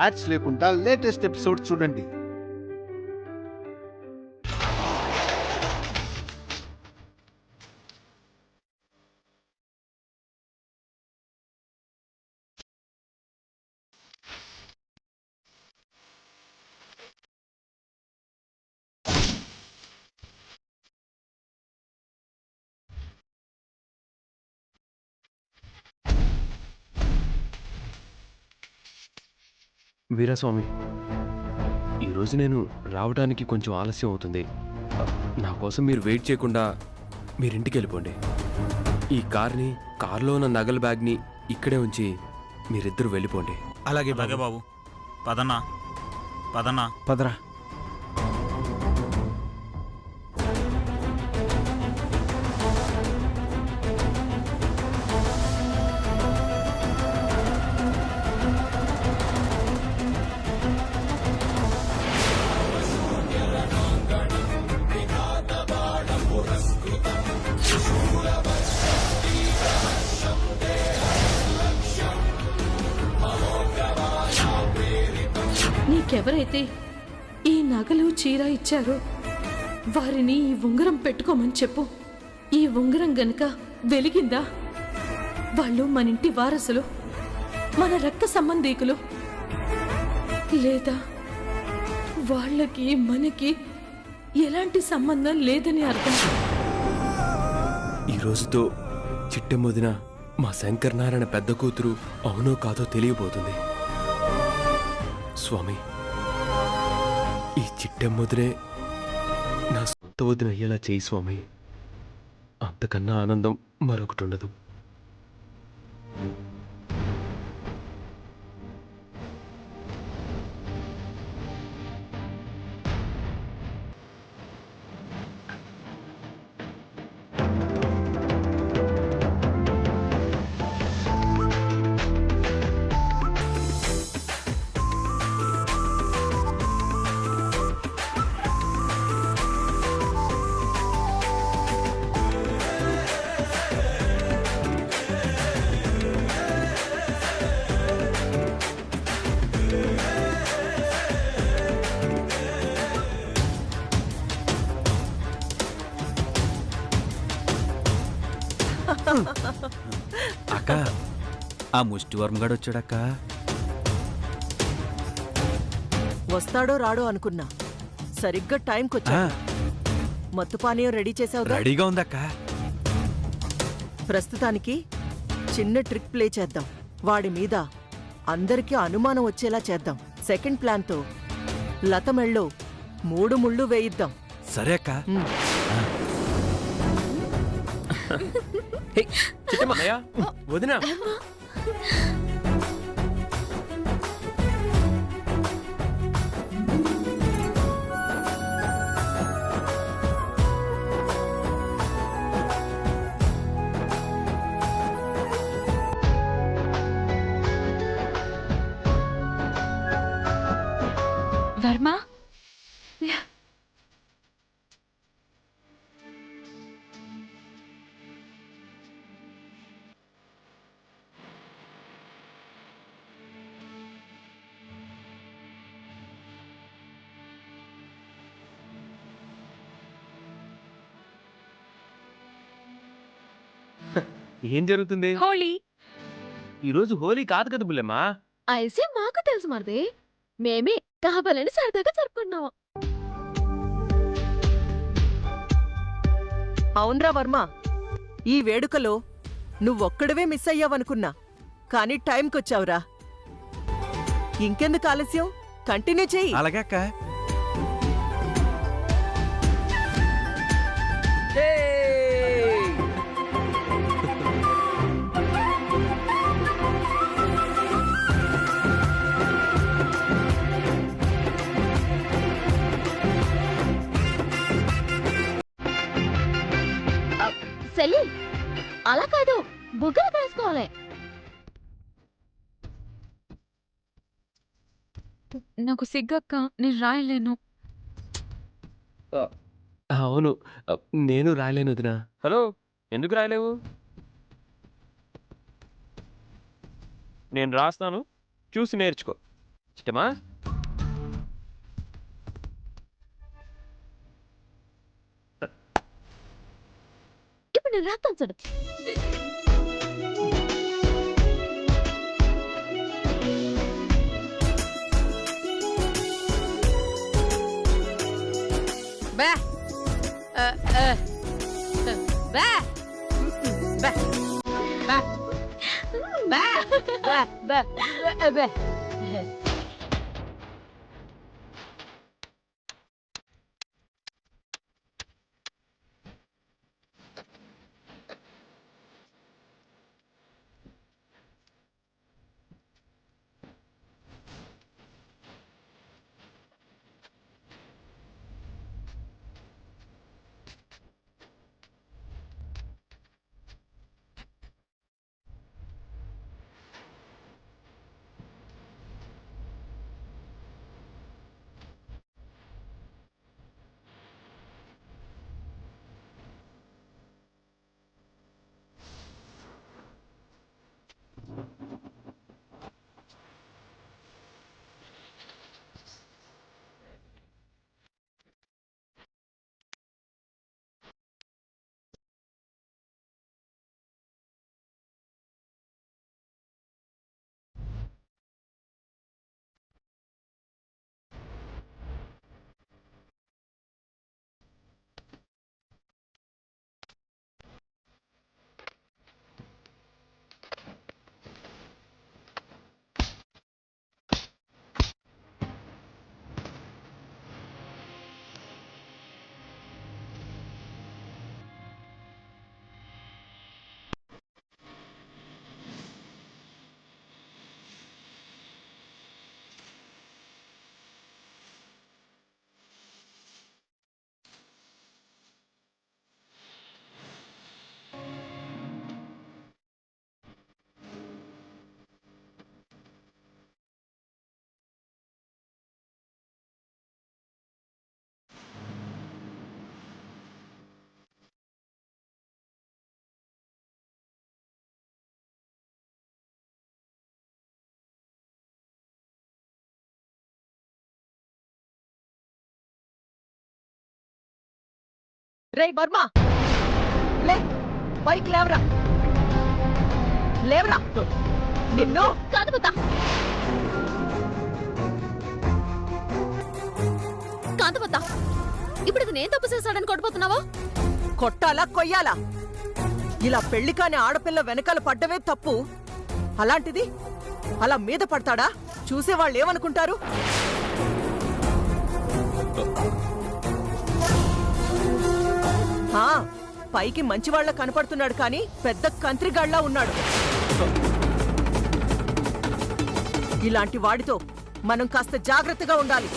Ads లేకుండా latest episode చూడండి. వీరస్వామి, ఈరోజు నేను రావడానికి కొంచెం ఆలస్యం అవుతుంది. నా కోసం మీరు వెయిట్ చేయకుండా మీరింటికి వెళ్ళిపోండి. ఈ కార్లో ఉన్న నగల బ్యాగ్ని ఇక్కడే ఉంచి మీరిద్దరూ వెళ్ళిపోండి. అలాగే బాబు. పదన్నా పదరా. నీకెవరైతే ఈ నగలు చీర ఇచ్చారో వారిని ఈ ఉంగరం పెట్టుకోమని చెప్పు. ఈ ఉంగరం గనుక వెలిగిందా వాళ్ళు మన ఇంటి వారసులు, మన రక్త సంబంధీకులు. లేదా వాళ్ళకి మనకి ఎలాంటి సంబంధం లేదని అర్థం. ఈ రోజుతో చిట్టెమ్మొదిన మా శంకర్ నారాయణ పెద్ద కూతురు అవునో కాదో తెలియబోతుంది. స్వామి, ఈ చిట్టెమ్మొదినే నా సొంత వదిన అయ్యేలా చేయి స్వామి. అంతకన్నా ఆనందం మరొకటి ఉండదు. అక్క, ఆ ముష్టివర్మగాడు వచ్చాడక్క. వస్తాడో రాడో అనుకున్నా, సరిగ్గా టైంకొచ్చా. మత్తు పానీయం రెడీ చేసావుగా? రెడీగా ఉందక్క. ప్రస్తుతానికి చిన్న ట్రిక్ ప్లే చేద్దాం. వాడి మీద అందరికీ అనుమానం వచ్చేలా చేద్దాం. సెకండ్ ప్లాన్తో లత మెళ్ళో 3 ముళ్ళు వేయిద్దాం. సరే అక్క. వదినా, వర్మ, ఏం జరుగుతుంది? హోలీ. ఈరోజు హోలీ కాదు కదా బుల్లెమ్మా. అయితే మాకు తెలుసు మరిది, మేమే కావాలని సరదాగా జరుపుకున్నాం. అవునరా వర్మ, ఈ వేడుకలో నువ్వొక్కడవే మిస్ అయ్యావనుకున్నా, కానీ టైంకొచ్చావురా. ఇంకెందుకు ఆలస్యం, కంటిన్యూ చెయ్యి. అలాగే అక్క. సెలి, అలా కాదు, బుగ్గలు వేసుకోవాలి. నాకు సిగ్గక్క, నేను రాయలేను. అవును, నేను రాయలేను వదినా. హలో, ఎందుకు రాయలేవు? నేను రాస్తాను, చూసి నేర్చుకో. చిట్టమా ఇప్పుడు నేను రాస్తాను చూడు. బా బా బా బా బా రే వర్మ, లే పైకి లేవరా, లేవరా నిన్ను. కాంతమత కాంతమత ఇప్పుడు ఇది నేను తప్పు చేశాడని కొట్టుపోతున్నావా? కొట్టాలా కొయ్యాలా? ఇలా పెళ్లి కాని ఆడపిల్ల వెనకాల పడ్డమే తప్పు. అలాంటిది అలా మీద పడతాడా? చూసేవాళ్ళు ఏమనుకుంటారు? పైకి మంచివాళ్ల కనపడుతున్నాడు కానీ పెద్ద కంత్రిగాళ్లా ఉన్నాడు. ఇలాంటి వాడితో మనం కాస్త జాగ్రత్తగా ఉండాలి.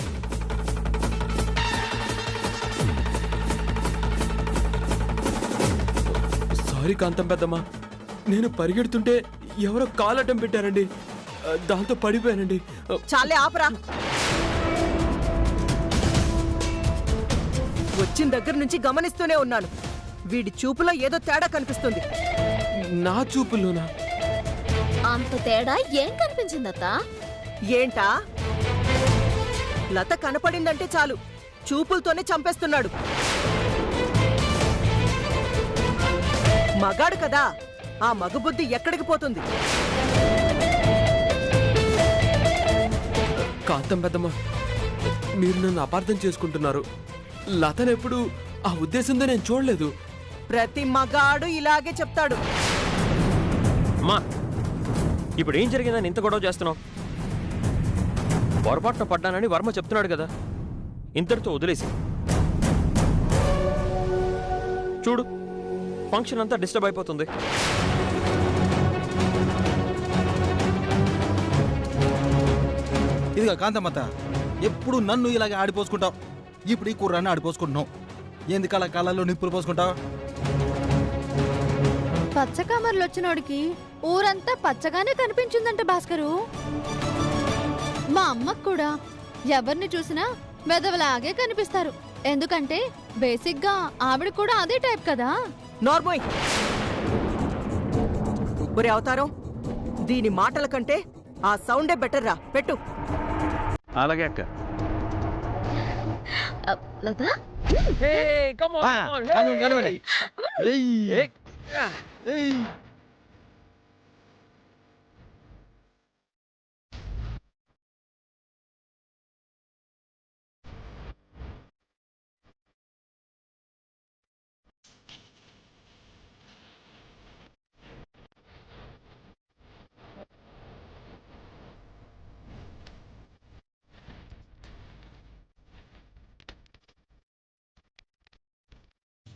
సారీ కాంతం పెద్దమ్మా, నేను పరిగెడుతుంటే ఎవరో కాలటం పెట్టారండి, దాంతో పడిపోయానండి. చాలే ఆపరా. వచ్చిన దగ్గర నుంచి గమనిస్తూనే ఉన్నాను. వీడి చూపులో ఏదో తేడా కనిపిస్తుంది. నా చూపుల్లోనా? అంత తేడా ఏం కనిపించిందత్తా? ఏంటా? లత కనపడిందంటే చాలు చూపులతోనే చంపేస్తున్నాడు. మగాడు కదా, ఆ మగబుద్ధి ఎక్కడికి పోతుంది? కాంతం పెద్దమ్మా, మీరు నన్ను అపార్థం చేసుకుంటున్నారు. లతనెప్పుడు ఆ ఉద్దేశంతో నేను చూడలేదు. ప్రతి మగాడు ఇలాగే చెప్తాడు. అమ్మా, ఇప్పుడు ఏం జరిగిందని ఇంత గొడవ చేస్తున్నావు? పొరపాటున పడ్డానని వర్మ చెప్తున్నాడు కదా, ఇంతటితో వదిలేసి చూడు, ఫంక్షన్ అంతా డిస్టర్బ్ అయిపోతుంది. ఇదిగా కాంతమ్మత, ఎప్పుడు నన్ను ఇలాగే ఆడిపోసుకుంటావు. ఇప్పుడు ఈ కుర్రాన్ని ఆడిపోసుకుంటున్నావు. ఎందుకలా కాళ్ళల్లో నిప్పులు పోసుకుంటావు? పచ్చ కమర్లు వచ్చినోడికి ఊరంతా పచ్చగానే కనిపించిందంట భాస్కరు. మా అమ్మకు కూడా ఎవరిని చూసినా మెదవలాగే కనిపిస్తారు. ఎందుకంటే బేసిక్ గా ఆవిడ కూడా అదే టైప్ కదా. నార్మోయ్, ఒరే అవతారం, దీని మాటల కంటే ఆ సౌండే బెటర్ రా. పెట్టు. అలాగే అక్క. లత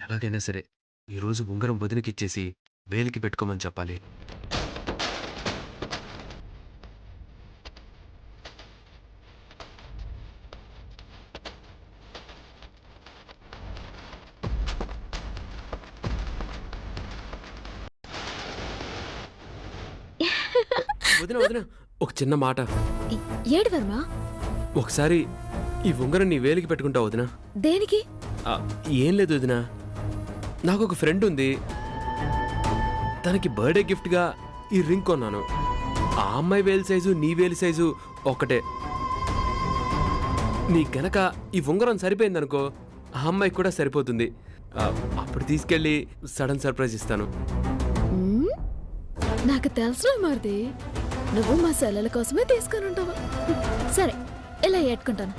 ఎలాగైనా సరే ఈరోజు ఉంగరం వదినకి ఇచ్చేసి వేలికి పెట్టుకోమని చెప్పాలి. వదిన వదిన ఒక చిన్న మాట. ఏడు వర్మ ఒకసారి ఈ ఉంగరం నీ వేలికి పెట్టుకుంటావు వదిన? దేనికి? ఏం లేదు వదిన, నాకు ఒక ఫ్రెండ్ ఉంది, తనకి బర్త్డే గిఫ్ట్గా ఈ రింగ్ కొన్నాను. ఆ అమ్మాయి వేలి సైజు నీ వేలి సైజు ఒకటే. నీ గనక ఈ ఉంగరం సరిపోయిందనుకో ఆ అమ్మాయికి కూడా సరిపోతుంది. అప్పుడు తీసుకెళ్ళి సడన్ సర్ప్రైజ్ ఇస్తాను. నాకు తెలుసు మరిది, నువ్వు మా సెల్లెల కోసమే తీసుకొని ఉంటావా? సరే, ఇలా ఏట్టుకుంటాను.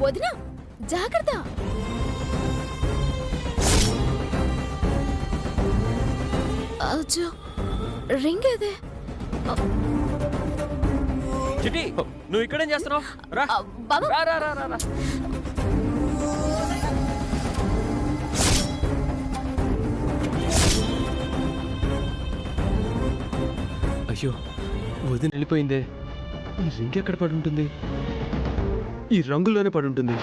వదినా, జాగ్రత్త. అచ్చో, రింగ్ ఏదే? చిట్టి, నువ్వు ఇక్కడేం చేస్తున్నావు? రా బాబా, రా రా రా రా. అయ్యో వదిన వెళ్ళిపోయిందే. ఈ రింగ్ ఎక్కడ పడి ఉంటుంది? ఈ రంగులోనే పడి ఉంటుంది.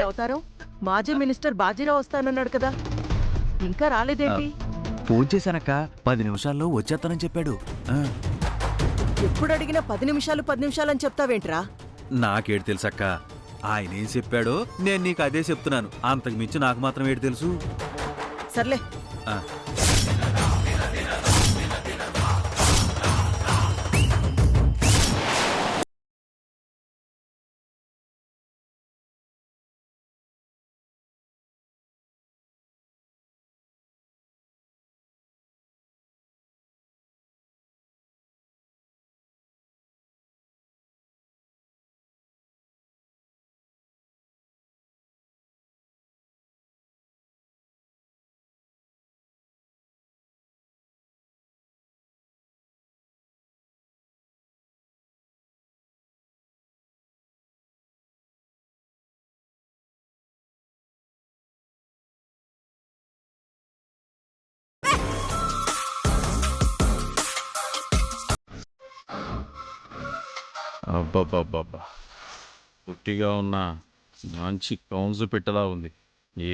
అవతారం, మాజీ మినిస్టర్ బాజీరావు వస్తానన్నాడు కదా, ఇంకా రాలేదేంటి? ఫోన్ చేశానక్క, 10 నిమిషాల్లో వచ్చేస్తానని చెప్పాడు. ఎప్పుడు అడిగినా 10 నిమిషాలు 10 నిమిషాలు అని చెప్తావేంట్రా? నాకేడు తెలుసక్క, ఆయన ఏం చెప్పాడో నేను నీకు అదే చెప్తున్నాను. అంతకు మించి నాకు మాత్రం ఏడు తెలుసు. సర్లే. ఆ. అబ్బబ్బబ్బబ్బా, పుట్టిగా ఉన్న మంచి కౌన్సు పెట్టలా ఉంది.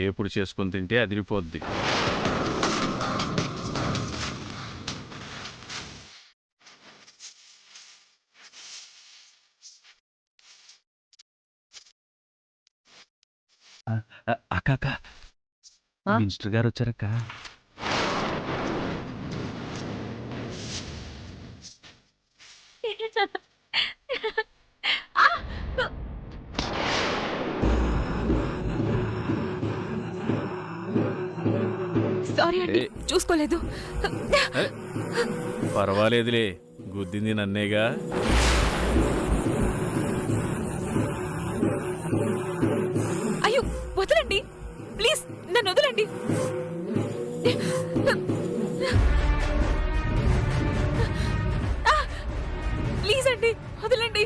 ఎప్పుడు చేసుకొని తింటే అదిరిపోద్ది. అక్క, మినిస్టర్ గారు వచ్చారక్క. సారీ అండి, చూసుకోలేదు. పర్వాలేదులే, గుద్దింది నన్నేగా. అయ్యో వదలండి, ప్లీజ్ నన్ను వదలండి. ప్లీజ్ అండి, వదలండి.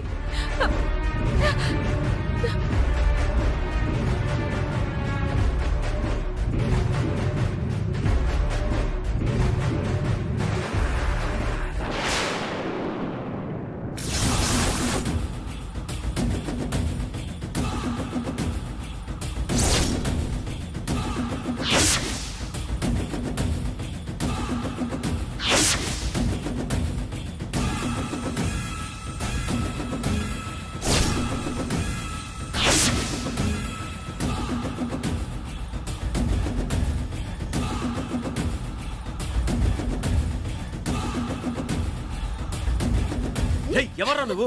ఎవర్రా నువ్వు?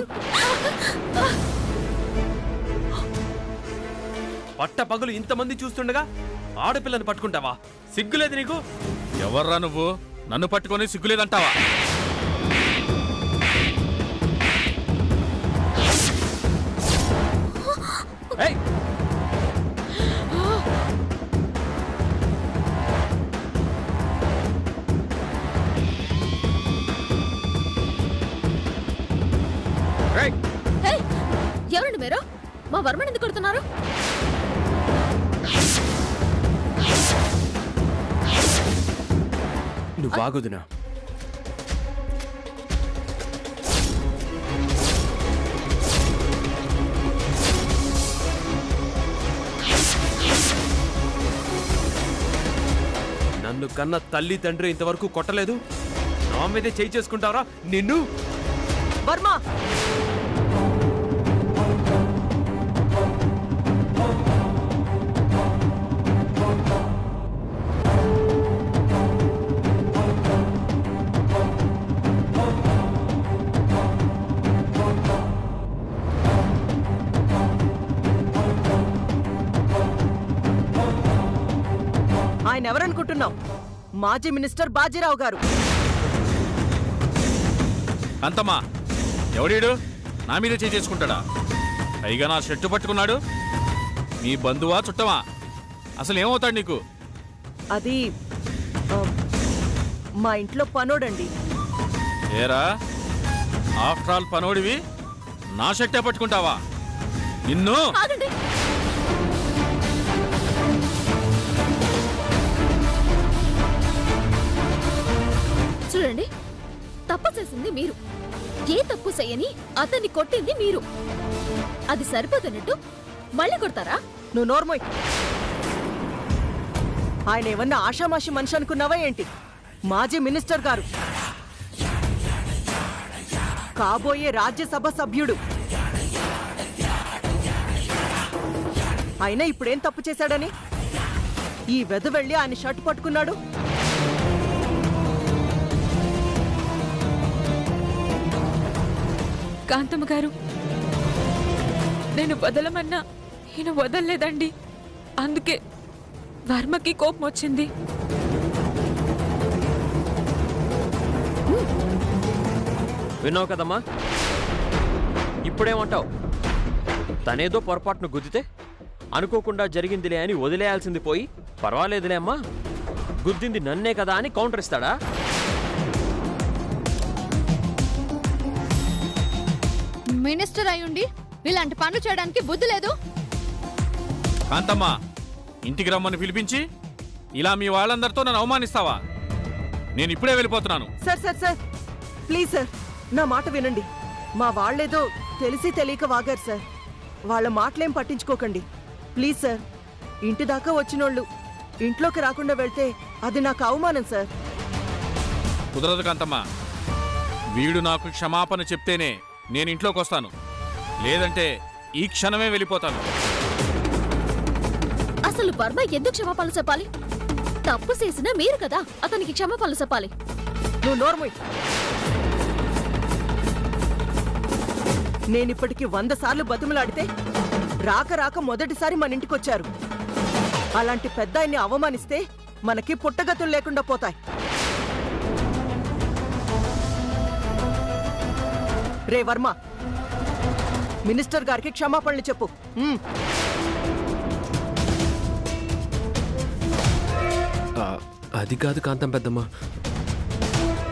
పట్ట పగులు ఇంతమంది చూస్తుండగా ఆడపిల్లని పట్టుకుంటావా? సిగ్గులేదు నీకు? ఎవర్రా నువ్వు? నన్ను పట్టుకొని సిగ్గులేదంటావా? ఏయ్! ఎవరండి మీరు? మా వర్మని ఎందుకు కొడుతున్నారు? నువ్వు ఆగొద్దునా? నన్ను కన్న తల్లి తండ్రి ఇంతవరకు కొట్టలేదు, నా మీదే చేయి చేసుకుంటావరా నిన్ను? వర్మ, ఆయన ఎవరనుకుంటున్నావు? మాజీ మినిస్టర్ బాజీరావు గారు. అంతమ్మా, ఎవడీడు? నా మీద చేసుకుంటాడా? పైగా నా షర్టు పట్టుకున్నాడు. మీ బంధువా చుట్టమా? అసలు ఏమవుతాడు నీకు? అది మా ఇంట్లో పనోడండి. ఏరా, ఆఫ్టర్ ఆల్ పనోడివి నా షర్టే పట్టుకుంటావా? నిన్ను ఆగండి. చూడండి, తప్పు చేసింది మీరు. ఏ తప్పు చేయని అతన్ని కొట్టింది మీరు. అది సరిపోతున్నట్టు మళ్ళీ కొడతారా? నువ్వు నోర్మోయ్. ఆయన ఏమన్నా ఆషామాషి మనిషి అనుకున్నావా ఏంటి? మాజీ మినిస్టర్ గారు, కాబోయే రాజ్యసభ సభ్యుడు. అయినా ఇప్పుడేం తప్పు చేశాడని ఈ వెదవెళ్ళి ఆయన షర్ట్ పట్టుకున్నాడు? కాంతమ్మ గారు, నేను వదలమన్నా ఈయన వదలలేదండి. అందుకే వర్మకి కోపం వచ్చింది. విన్నావు కదమ్మా? ఇప్పుడేమంటావు? తనేదో పొరపాటును గుద్దితే అనుకోకుండా జరిగిందిలే అని వదిలేయాల్సింది పోయి, పర్వాలేదులే అమ్మా, గుద్దింది నన్నే కదా అని కౌంటర్ ఇస్తాడా? మినిస్టర్ అయ్యుండి ఇలాంటి పనులు చేయడానికి బుద్ధి లేదు. కాంతమ్మా, ఇంటికి రమ్మని పిలిపించి ఇలా మీ వాళ్ళందరితో నన్ను అవమానిస్తావా? నేను ఇప్పుడే వెళ్ళిపోతున్నాను. Sir sir sir, please sir, నా మాట వినండి. మా వాళ్ళేదో తెలిసి తెలియక వాగారు సార్. వాళ్ళ మాటలేం పట్టించుకోకండి ప్లీజ్ సార్. ఇంటి దాకా వచ్చినోళ్ళు ఇంట్లోకి రాకుండా వెళ్తే అది నాకు అవమానం సార్. కుదరదు కాంతమ్మా. వీడు నాకు క్షమాపణ చెప్తేనే నేను ఇంట్లోకి వస్తాను, లేదంటే ఈ క్షణమే వెళ్ళిపోతాను. అసలు వర్మ ఎందుకు క్షమాపణలు చెప్పాలి? తప్పు చేసినా మీరు కదా అతనికి క్షమాపణలు చెప్పాలి. నువ్వు నోర్మోయ్. నేనిప్పటికి 100 సార్లు బతుములాడితే రాక రాక మొదటిసారి మన ఇంటికొచ్చారు. అలాంటి పెద్ద ఆయన్ని అవమానిస్తే మనకి పుట్టగతులు లేకుండా పోతాయి. రే వర్మ, మినిస్టర్ గారికి క్షమాపణలు చెప్పు. అది కాదు కాంతం పెద్దమ్మ.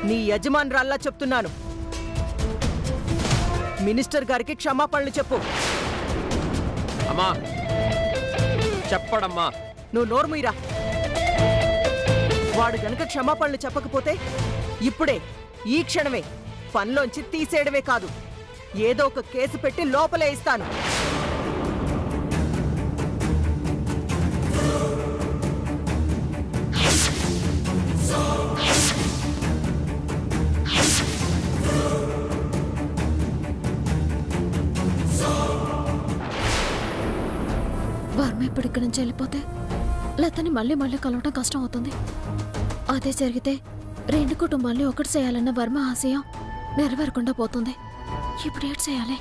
నీ యజమానురాల్లా చెప్తున్నాను. మినిస్టర్ గారికి క్షమాపణలు చెప్పు. అమ్మా చెప్పడమ్మా. నువ్వు నోరు మీరా. వాడు గనక క్షమాపణలు చెప్పకపోతే ఇప్పుడే ఈ క్షణమే పనిలోంచి తీసేయడమే కాదు, ఏదో ఒక కేసు పెట్టి లోపలే ఇస్తాను. వర్మ ఇప్పుడు ఇక్కడి నుంచి వెళ్ళిపోతే లతని మళ్ళీ మళ్ళీ కలవటం కష్టం అవుతుంది. అదే జరిగితే 2 కుటుంబాల్ని ఒకటి చేయాలన్న వర్మ ఆశయం నెరవేరకుండా పోతుంది. ఇప్పుడు ఏం చేయాలి?